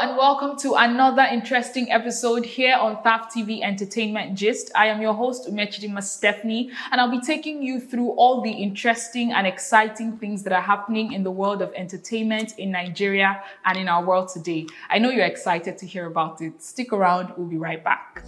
and welcome to another interesting episode here on Thav TV Entertainment Gist. I am your host, Umechidima Stephanie, and I'll be taking you through all the interesting and exciting things that are happening in the world of entertainment in Nigeria and in our world today. I know you're excited to hear about it. Stick around, we'll be right back.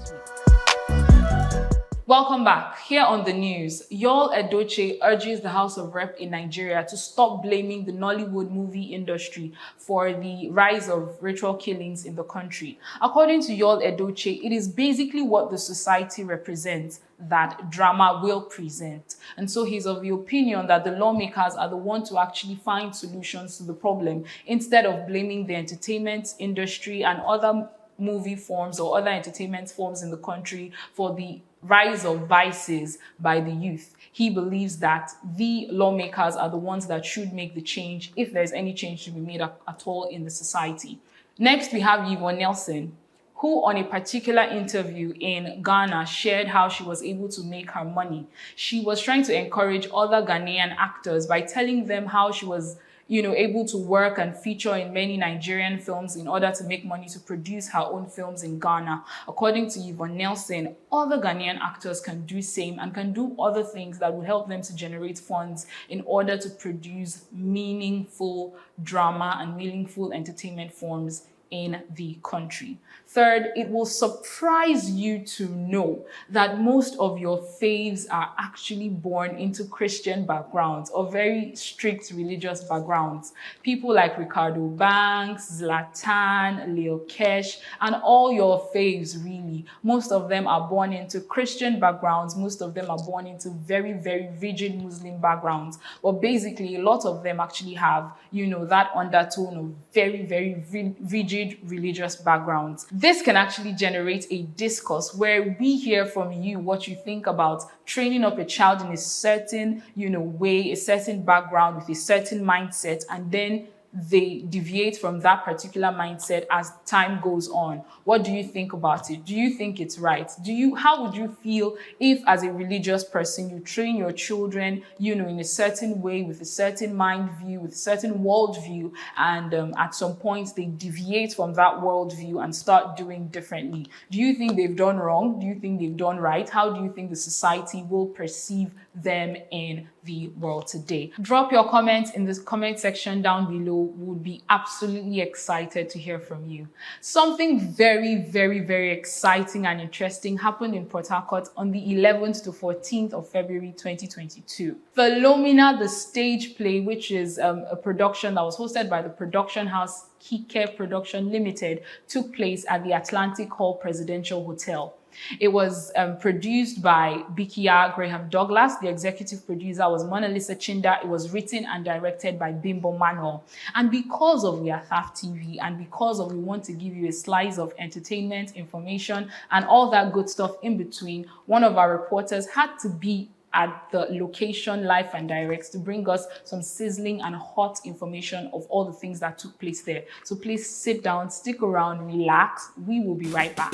Welcome back. Here on the news, Yul Edochie urges the House of Rep in Nigeria to stop blaming the Nollywood movie industry for the rise of ritual killings in the country. According to Yul Edochie, it is basically what the society represents that drama will present. And so he's of the opinion that the lawmakers are the ones to actually find solutions to the problem instead of blaming the entertainment industry and other movie forms or other entertainment forms in the country for the rise of vices by the youth. He believes that the lawmakers are the ones that should make the change if there's any change to be made at all in the society. Next, we have Yvonne Nelson, who on a particular interview in Ghana shared how she was able to make her money. She was trying to encourage other Ghanaian actors by telling them how she was able to work and feature in many Nigerian films in order to make money to produce her own films in Ghana. According to Yvonne Nelson, other Ghanaian actors can do same and can do other things that would help them to generate funds in order to produce meaningful drama and meaningful entertainment forms in the country. Third, it will surprise you to know that most of your faves are actually born into Christian backgrounds or very strict religious backgrounds. People like Ricardo Banks, Zlatan, Lil Kesh, and all your faves really. Most of them are born into Christian backgrounds. Most of them are born into very, very rigid Muslim backgrounds. But basically, a lot of them actually have, that undertone of very, very rigid religious backgrounds. This can actually generate a discourse where we hear from you what you think about training up a child in a certain, way, a certain background with a certain mindset, and then they deviate from that particular mindset as time goes on. What do you think about it? Do you think it's right? How would you feel if, as a religious person, you train your children, in a certain way, with a certain mind view, with a certain world view, and at some point they deviate from that world view and start doing differently? Do you think they've done wrong? Do you think they've done right? How do you think the society will perceive them in the world today? Drop your comments in the comment section down below. We would be absolutely excited to hear from you. Something very, very, very exciting and interesting happened in Port Harcourt on the 11th to 14th of February 2022. Philomena, the stage play, which is a production that was hosted by the production house Kike Production Limited, took place at the Atlantic Hall Presidential Hotel. It was produced by Bikia Graham Douglas. The executive producer was Mona Lisa Chinda. It was written and directed by Bimbo Manuel. And because of we are Thav TV and because of we want to give you a slice of entertainment, information, and all that good stuff in between, one of our reporters had to be at the location live and direct to bring us some sizzling and hot information of all the things that took place there. So please sit down, stick around, relax. We will be right back.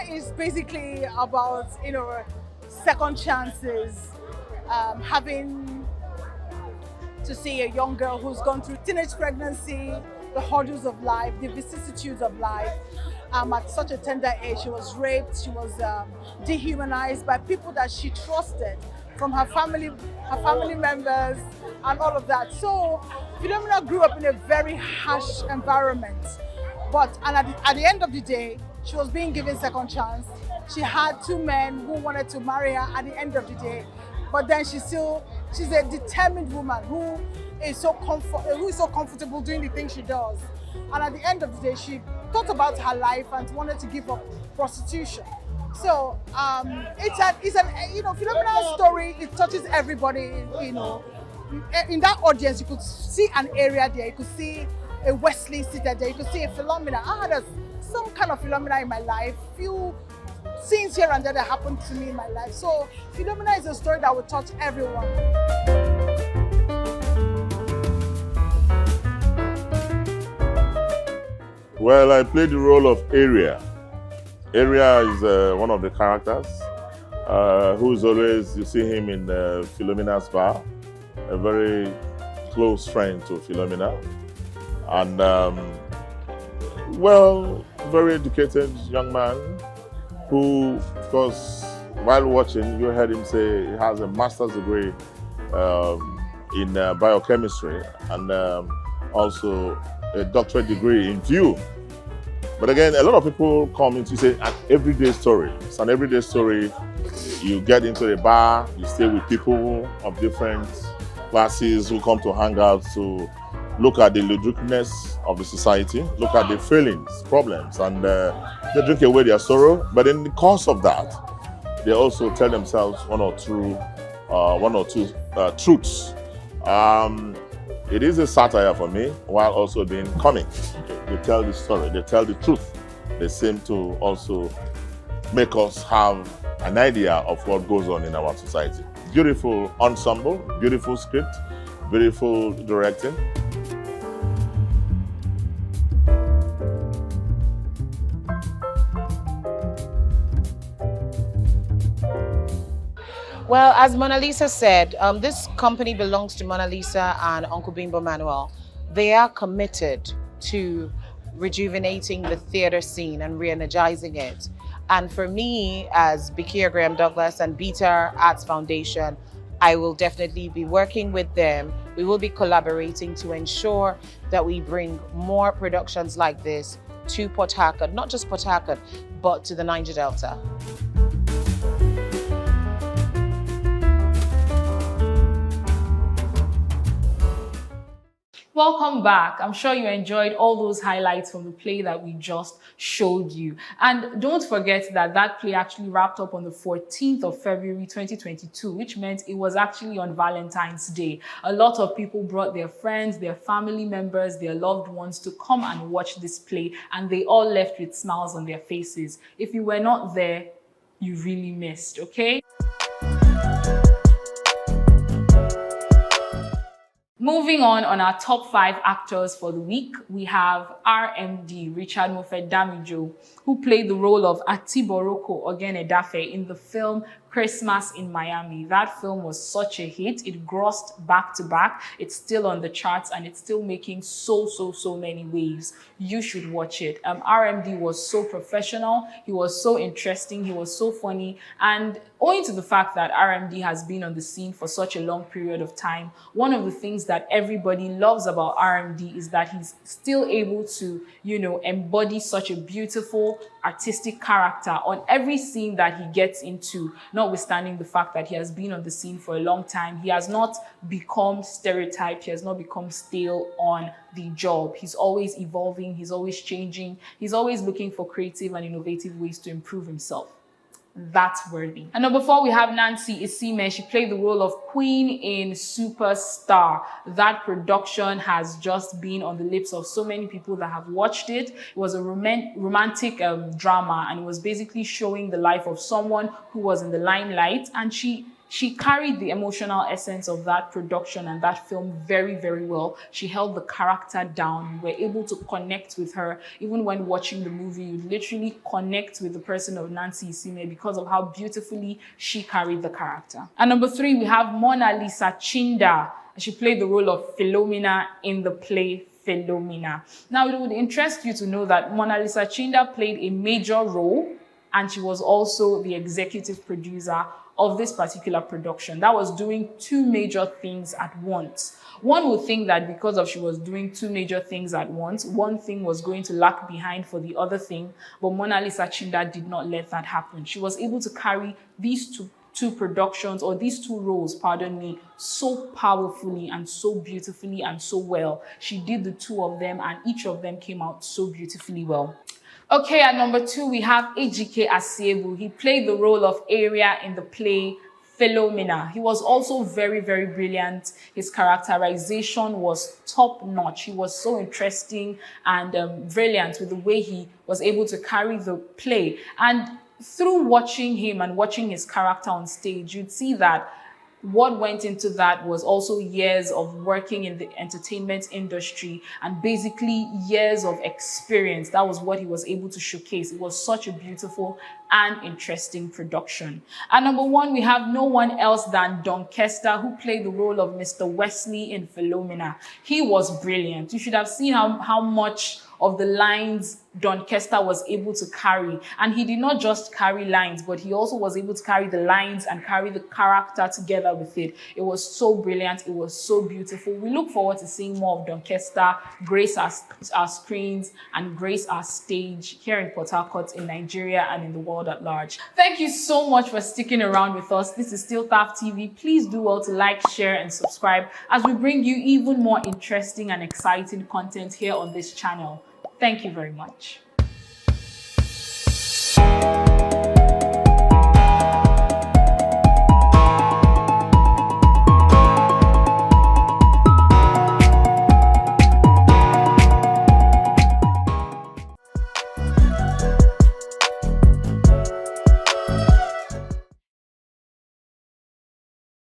Is basically about second chances, having to see a young girl who's gone through teenage pregnancy, the hurdles of life, the vicissitudes of life. At such a tender age, she was raped, she was dehumanized by people that she trusted, from her family members and all of that. So Philomena grew up in a very harsh environment, and at the end of the day, she was being given second chance. She had two men who wanted to marry her at the end of the day, but then she's a determined woman who is so comfortable doing the things she does. And at the end of the day, she thought about her life and wanted to give up prostitution. So it's an Philomena's story. It touches everybody. In that audience, you could see an area there. You could see a Wesley seated there. You could see a Philomena. I had some kind of Philomena in my life. Few scenes here and there that happened to me in my life. So Philomena is a story that will touch everyone. Well, I played the role of Area. Area is one of the characters. who's always, you see him in Philomena's bar, a very close friend to Philomena. And, well, very educated young man who, of course, while watching, you heard him say he has a master's degree in biochemistry and also a doctorate degree in view. But again, a lot of people come into say an everyday story. It's an everyday story. You get into the bar, you stay with people of different classes who come to hang out to look at the ludicrousness of the society, look at the failings, problems, and they drink away their sorrow. But in the course of that, they also tell themselves one or two truths. It is a satire for me, while also being comic. They tell the story, they tell the truth. They seem to also make us have an idea of what goes on in our society. Beautiful ensemble, beautiful script, beautiful directing. Well, as Mona Lisa said, this company belongs to Mona Lisa and Uncle Bimbo Manuel. They are committed to rejuvenating the theater scene and re-energizing it. And for me, as Bikia Graham Douglas and Beta Arts Foundation, I will definitely be working with them. We will be collaborating to ensure that we bring more productions like this to Port Harcourt, not just Port Harcourt, but to the Niger Delta. Welcome back. I'm sure you enjoyed all those highlights from the play that we just showed you. And don't forget that that play actually wrapped up on the 14th of February 2022, which meant it was actually on Valentine's Day. A lot of people brought their friends, their family members, their loved ones to come and watch this play, and they all left with smiles on their faces. If you were not there, you really missed, okay? Moving on our top 5 actors for the week, we have RMD, Richard Moffett Damijo, who played the role of Atiboroko Ogenedafe in the film Christmas in Miami. That film was such a hit. It grossed back to back. It's still on the charts and it's still making so many waves. You should watch it. RMD was so professional. He was so interesting. He was so funny. And owing to the fact that RMD has been on the scene for such a long period of time, one of the things that everybody loves about RMD is that he's still able to, embody such a beautiful artistic character on every scene that he gets into, notwithstanding the fact that he has been on the scene for a long time. He has not become stereotyped. He has not become stale on the job. He's always evolving. He's always changing. He's always looking for creative and innovative ways to improve himself. That's worthy. And number 4, we have Nancy Isime. She played the role of Queen in Superstar. That production has just been on the lips of so many people that have watched it. It was a romantic drama, and it was basically showing the life of someone who was in the limelight, and she carried the emotional essence of that production and that film very well. She held the character down. You were able to connect with her. Even when watching the movie, you literally connect with the person of Nancy Isime because of how beautifully she carried the character. And number 3, we have Mona Lisa Chinda. She played the role of Philomena in the play Philomena. Now, it would interest you to know that Mona Lisa Chinda played a major role, and she was also the executive producer of this particular production. That was doing 2 major things at once. One would think that because she was doing 2 major things at once, one thing was going to lag behind for the other thing, but Mona Lisa Chinda did not let that happen. She was able to carry these two productions, or these 2 roles, pardon me, so powerfully and so beautifully and so well. She did the 2 of them, and each of them came out so beautifully well. Okay, at number 2, we have Ejike Asiebu. He played the role of Area in the play Philomena. He was also very brilliant. His characterization was top-notch. He was so interesting and brilliant with the way he was able to carry the play. And through watching him and watching his character on stage, you'd see that what went into that was also years of working in the entertainment industry and basically years of experience. That was what he was able to showcase. It was such a beautiful and interesting production. At number 1, we have no one else than Don Kester, who played the role of Mr. Wesley in Philomena. He was brilliant. You should have seen how much of the lines Don Kester was able to carry. And he did not just carry lines, but he also was able to carry the lines and carry the character together with it. It was so brilliant. It was so beautiful. We look forward to seeing more of Don Kester grace our screens and grace our stage here in Port Harcourt, in Nigeria, and in the world at large. Thank you so much for sticking around with us. This is still Thav TV. Please do well to like, share, and subscribe as we bring you even more interesting and exciting content here on this channel. Thank you very much.